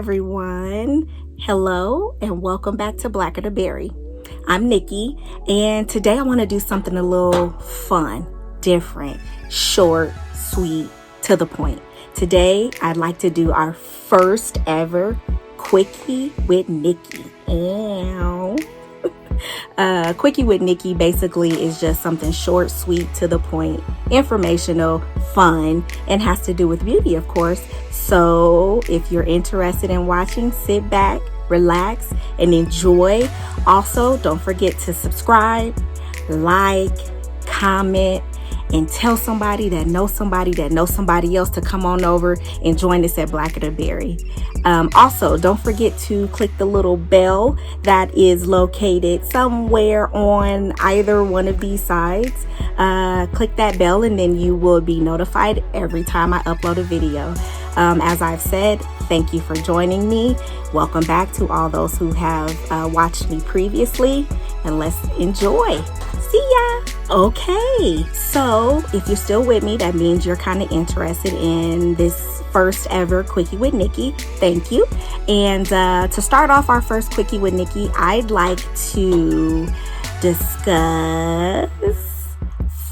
everyone. Hello and welcome back to Blacker the Berry. I'm Nikki, and today I want to do something a little fun, different, short, sweet, to the point. Today I'd like to do our first ever Quickie with Nikki. Quickie with Nikki basically is just something short, sweet, to the point, informational, fun, and has to do with beauty, of course. So if you're interested in watching, sit back, relax, and enjoy. Also, don't forget to subscribe, like, comment, and tell somebody that knows somebody else to come on over and join us at Blacker the Berry. Also, don't forget to click the little bell that is located somewhere on either one of these sides. Click that bell and then you will be notified every time I upload a video. As I've said, thank you for joining me. Welcome back to all those who have watched me previously, and let's enjoy. See ya. Okay, so if you're still with me, that means you're kind of interested in this first ever Quickie with Nikki. Thank you. And to start off our first Quickie with Nikki, I'd like to discuss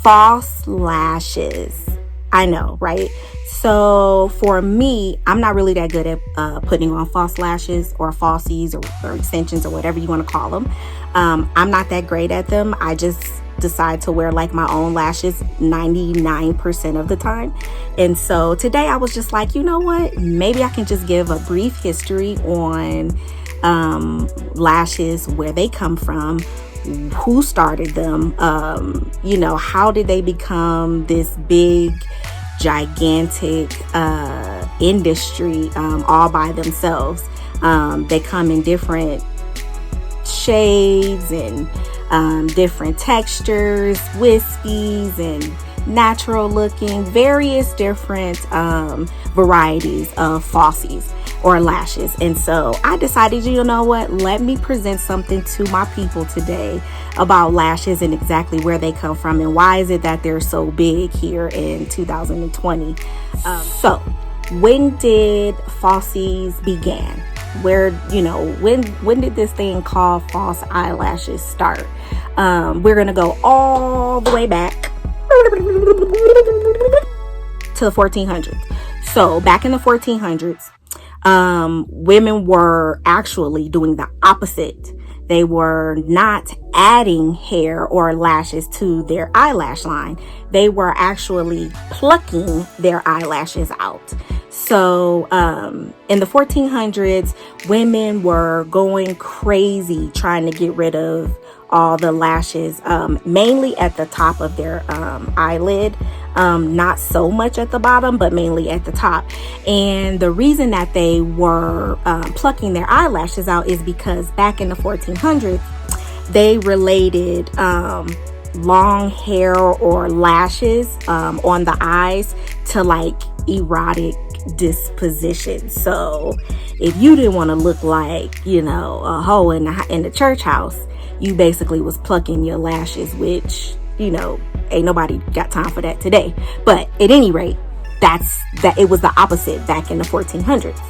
false lashes. I know, right? So for me, I'm not really that good at putting on false lashes or falsies or extensions or whatever you want to call them. I'm not that great at them. I just decide to wear like my own lashes 99% of the time. And so today I was just like, you know what? Maybe I can just give a brief history on lashes, where they come from, who started them, how did they become this big gigantic industry all by themselves. They come in different shades and different textures, wispies and natural looking, various different varieties of falsies or lashes. And so I decided, you know what, let me present something to my people today about lashes and exactly where they come from and why is it that they're so big here in 2020. So when did falsies begin? Where, when did this thing called false eyelashes start? We're gonna go all the way back to the 1400s. So back in the 1400s, women were actually doing the opposite. They were not adding hair or lashes to their eyelash line. They were actually plucking their eyelashes out. So in the 1400s, women were going crazy trying to get rid of all the lashes, mainly at the top of their eyelid, not so much at the bottom, but mainly at the top. And the reason that they were plucking their eyelashes out is because back in the 1400s, they related long hair or lashes on the eyes to like erotic disposition. So if you didn't want to look like, a hoe in the church house, you basically was plucking your lashes, which, ain't nobody got time for that today. But at any rate, it was the opposite back in the 1400s.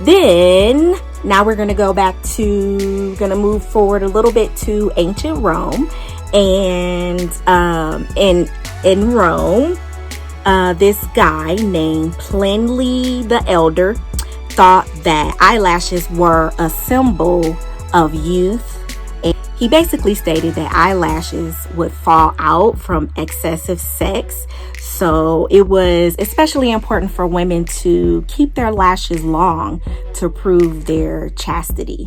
Then now we're going to move forward a little bit to ancient Rome. And in Rome, this guy named Pliny the Elder thought that eyelashes were a symbol of youth. And he basically stated that eyelashes would fall out from excessive sex. So it was especially important for women to keep their lashes long to prove their chastity.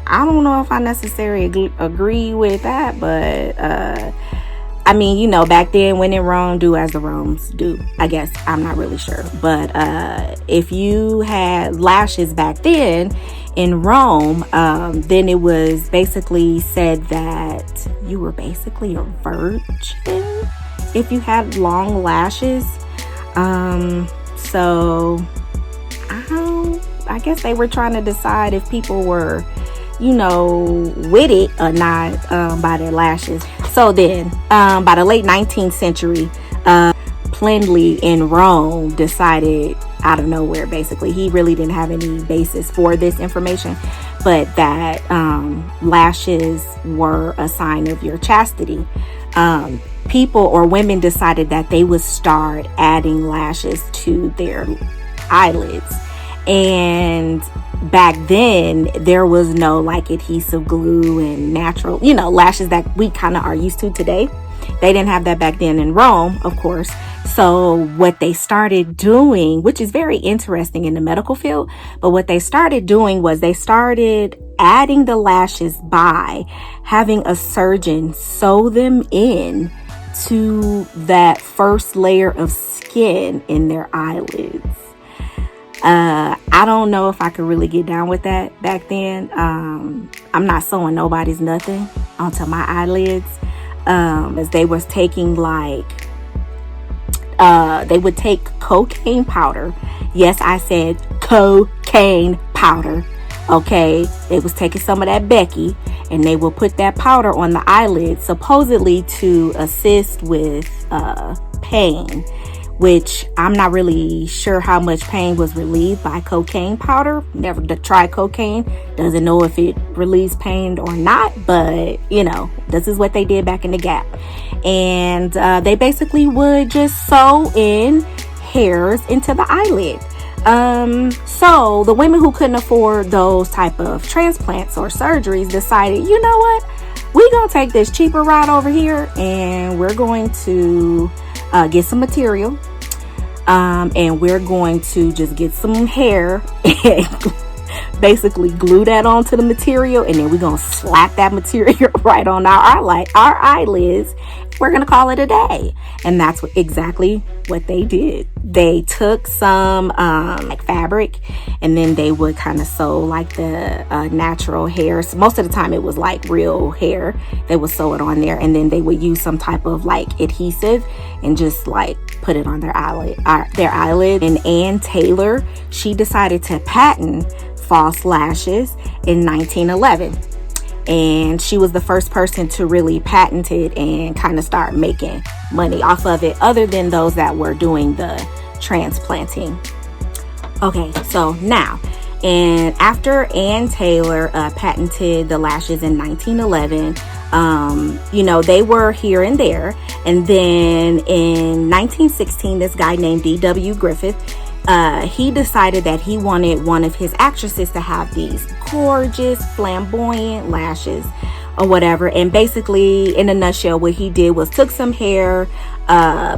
I don't know if I necessarily agree with that, but back then, when in Rome, do as the Romans do. I guess I'm not really sure, but if you had lashes back then in Rome, then it was basically said that you were basically a virgin if you had long lashes. So I guess they were trying to decide if people were, with it or not by their lashes. So then, by the late 19th century, Pliny in Rome decided out of nowhere. Basically, he really didn't have any basis for this information, but that lashes were a sign of your chastity. People or women decided that they would start adding lashes to their eyelids. And back then there was no like adhesive glue and natural, lashes that we kind of are used to today. They didn't have that back then in Rome, of course. So what they started doing, which is very interesting in the medical field, but what they started doing was they started adding the lashes by having a surgeon sew them in to that first layer of skin in their eyelids. I don't know if I could really get down with that back then. I'm not sewing nobody's nothing onto my eyelids. As they was taking they would take cocaine powder. Yes, I said cocaine powder. Okay, they was taking some of that Becky, and they will put that powder on the eyelids, supposedly to assist with pain, which I'm not really sure how much pain was relieved by cocaine powder. Never tried cocaine, doesn't know if it relieves pain or not, but this is what they did back in the Gap. And they basically would just sew in hairs into the eyelid. So the women who couldn't afford those type of transplants or surgeries decided, you know what, we're gonna take this cheaper route over here, and we're going to get some material, and we're going to just get some hair and basically glue that onto the material, and then we're gonna slap that material right on our eyelids. We're gonna call it a day. And that's exactly what they did. They took some fabric, and then they would kind of sew like the natural hair. So most of the time it was like real hair. They would sew it on there, and then they would use some type of like adhesive and just like put it on their eyelid. And Ann Taylor, she decided to patent false lashes in 1911. And she was the first person to really patent it and kind of start making money off of it, other than those that were doing the transplanting. Okay, so now, and after Ann Taylor patented the lashes in 1911, they were here and there. And then in 1916, this guy named D.W. Griffith, he decided that he wanted one of his actresses to have these gorgeous, flamboyant lashes or whatever. And basically, in a nutshell, what he did was took some hair,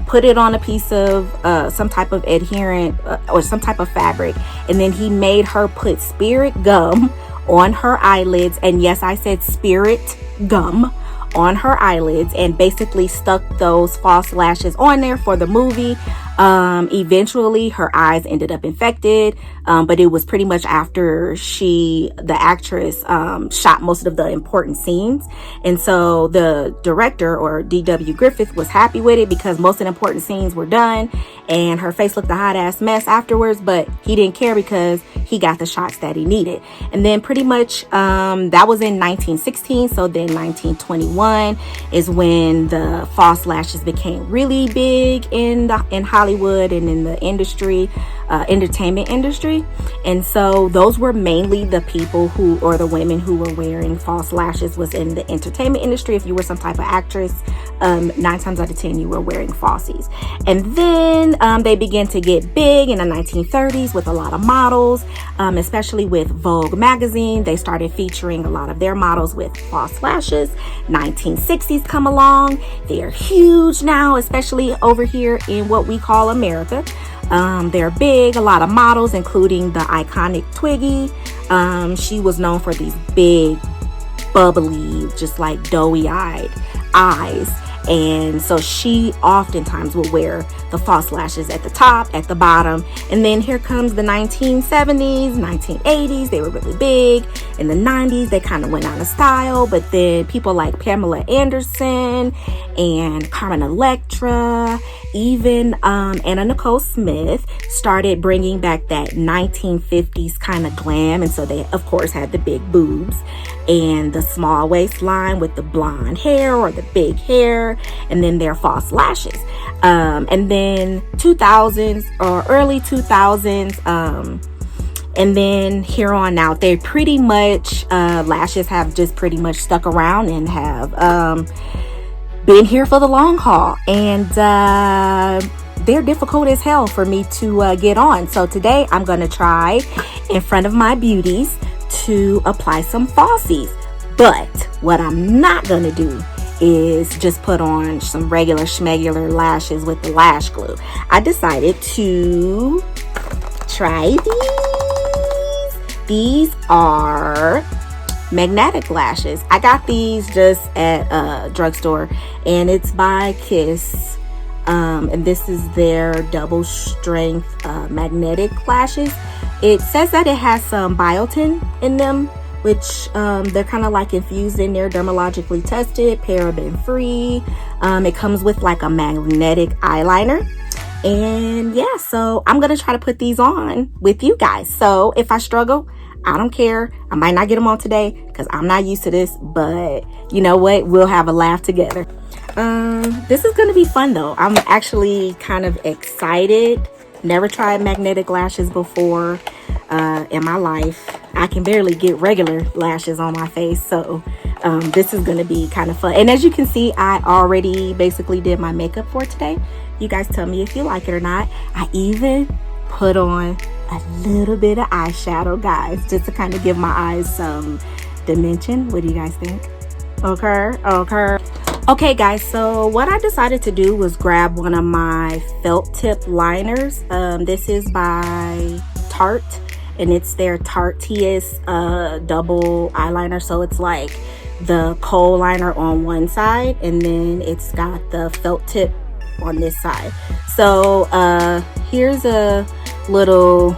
put it on a piece of some type of adherent or some type of fabric, and then he made her put spirit gum on her eyelids. And yes, I said spirit gum on her eyelids, and basically stuck those false lashes on there for the movie. Eventually her eyes ended up infected, but it was pretty much after the actress shot most of the important scenes. And so the director, or D.W. Griffith, was happy with it because most of the important scenes were done, and her face looked a hot ass mess afterwards, but he didn't care because he got the shots that he needed. And then pretty much that was in 1916. So then 1921 is when the false lashes became really big in Hollywood and in the industry, entertainment industry. And so those were mainly the people or the women who were wearing false lashes was in the entertainment industry. If you were some type of actress, 9 times out of 10 you were wearing falsies. And then they began to get big in the 1930s with a lot of models, especially with Vogue magazine. They started featuring a lot of their models with false lashes. 1960s come along. They're huge now, especially over here in what we call America. They're big. A lot of models, including the iconic Quickie. She was known for these big, bubbly, just like doughy-eyed eyes. And so she oftentimes would wear the false lashes at the top, at the bottom. And then here comes the 1970s, 1980s. They were really big. In the 90s, they kind of went out of style. But then people like Pamela Anderson and Carmen Electra, even Anna Nicole Smith started bringing back that 1950s kind of glam. And so they, of course, had the big boobs and the small waistline with the blonde hair or the big hair. hair, and then their false lashes. And then 2000s or early 2000s, and then here on out, they pretty much, lashes have just pretty much stuck around and have been here for the long haul. And they're difficult as hell for me to get on. So today I'm going to try in front of my beauties to apply some falsies. But what I'm not going to do is just put on some regular schmegular lashes with the lash glue. I decided to try these. These are magnetic lashes. I got these just at a drugstore, and it's by Kiss. And this is their double strength magnetic lashes. It says that it has some biotin in them, which they're kind of like infused in there, dermatologically tested, paraben free. It comes with like a magnetic eyeliner. And yeah, so I'm gonna try to put these on with you guys. So if I struggle, I don't care. I might not get them on today because I'm not used to this, but you know what? We'll have a laugh together. This is gonna be fun though. I'm actually kind of excited. Never tried magnetic lashes before in my life. I can barely get regular lashes on my face, so this is gonna be kind of fun. And as you can see, I already basically did my makeup for today. You guys tell me if you like it or not. I even put on a little bit of eyeshadow, guys, just to kind of give my eyes some dimension. What do you guys think? Okay guys, so what I decided to do was grab one of my felt tip liners. This is by Tarte, and it's their Tarte TS double eyeliner. So it's like the kohl liner on one side, and then it's got the felt tip on this side. So here's a little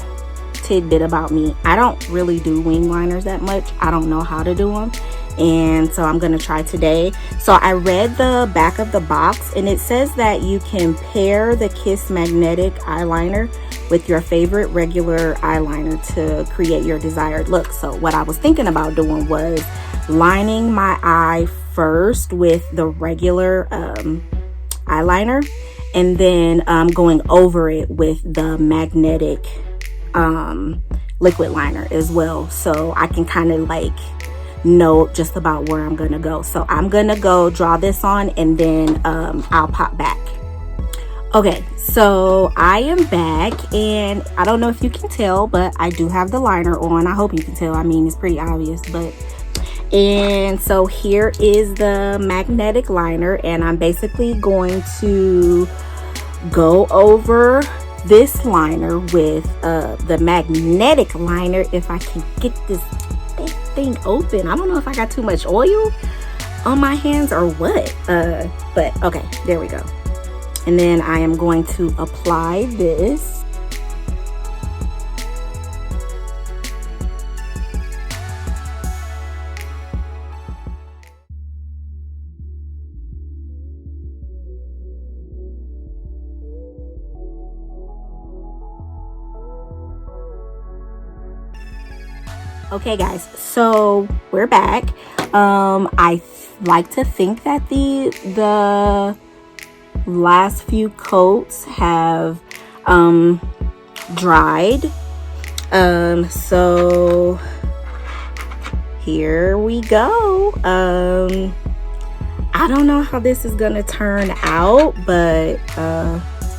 tidbit about me. I don't really do wing liners that much. I don't know how to do them, and so I'm gonna try today. So I read the back of the box, and it says that you can pair the Kiss magnetic eyeliner with your favorite regular eyeliner to create your desired look. So what I was thinking about doing was lining my eye first with the regular eyeliner, and then going over it with the magnetic liquid liner as well, so I can kind of like know just about where I'm gonna go. So I'm gonna go draw this on, and then I'll pop back. Okay, so I am back, and I don't know if you can tell, but I do have the liner on. I hope you can tell. I mean, it's pretty obvious, but and so here is the magnetic liner, and I'm basically going to go over this liner with the magnetic liner. If I can get this big thing open. I don't know if I got too much oil on my hands or what, but okay, there we go. And then I am going to apply this. Okay guys, so we're back. I like to think that the last few coats have dried. So here we go. I don't know how this is gonna turn out, but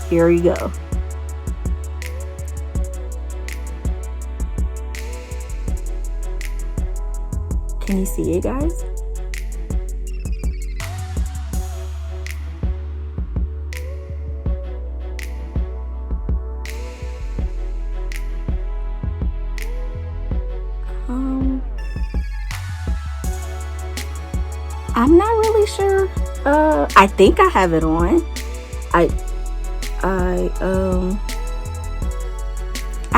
here we go. Can you see it, guys? I'm not really sure. I think I have it on. I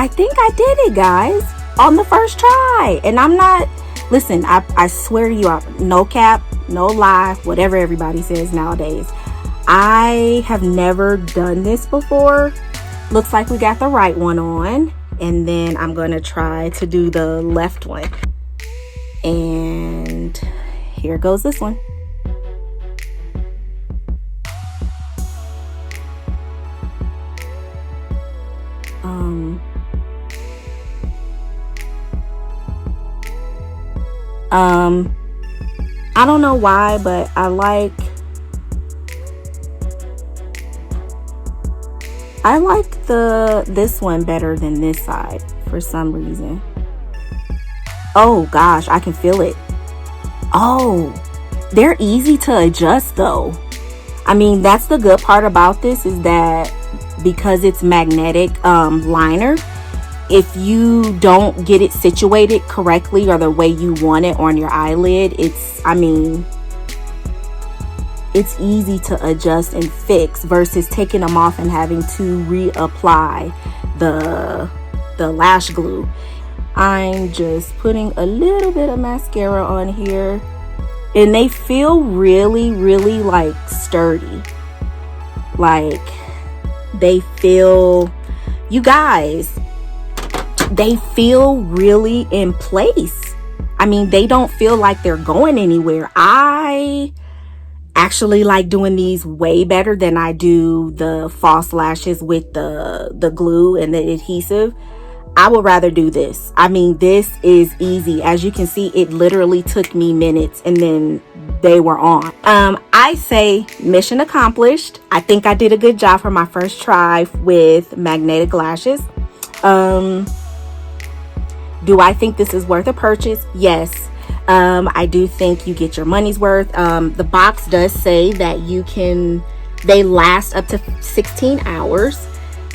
think I did it, guys, on the first try. And I'm not, listen, I swear to you, no cap, no lie, whatever everybody says nowadays, I have never done this before. Looks like we got the right one on, and then I'm gonna try to do the left one. And here goes this one. I don't know why, but I like this one better than this side for some reason. Oh gosh, I can feel it. Oh, they're easy to adjust though. I mean, that's the good part about this, is that because it's magnetic liner, if you don't get it situated correctly or the way you want it on your eyelid, it's easy to adjust and fix versus taking them off and having to reapply the lash glue. I'm just putting a little bit of mascara on here, and they feel really, really like sturdy. Like, they feel, you guys, they feel really in place. I mean, they don't feel like they're going anywhere. I actually like doing these way better than I do the false lashes with the glue and the adhesive. I would rather do this. I mean, this is easy. As you can see, it literally took me minutes and then they were on. I say mission accomplished. I think I did a good job for my first try with magnetic lashes. Do I think this is worth a purchase? Yes. I do think you get your money's worth. The box does say that they last up to 16 hours.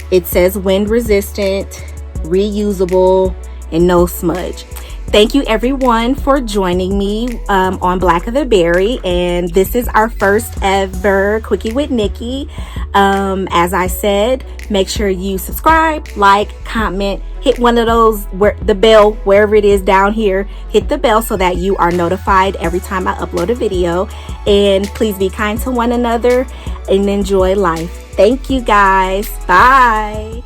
It says wind resistant, reusable, and no smudge. Thank you everyone for joining me on Black of the Berry, and this is our first ever Quickie with Nikki. As I said, make sure you subscribe, like, comment, hit one of those, the bell, wherever it is down here. Hit the bell so that you are notified every time I upload a video, and please be kind to one another and enjoy life. Thank you guys. Bye.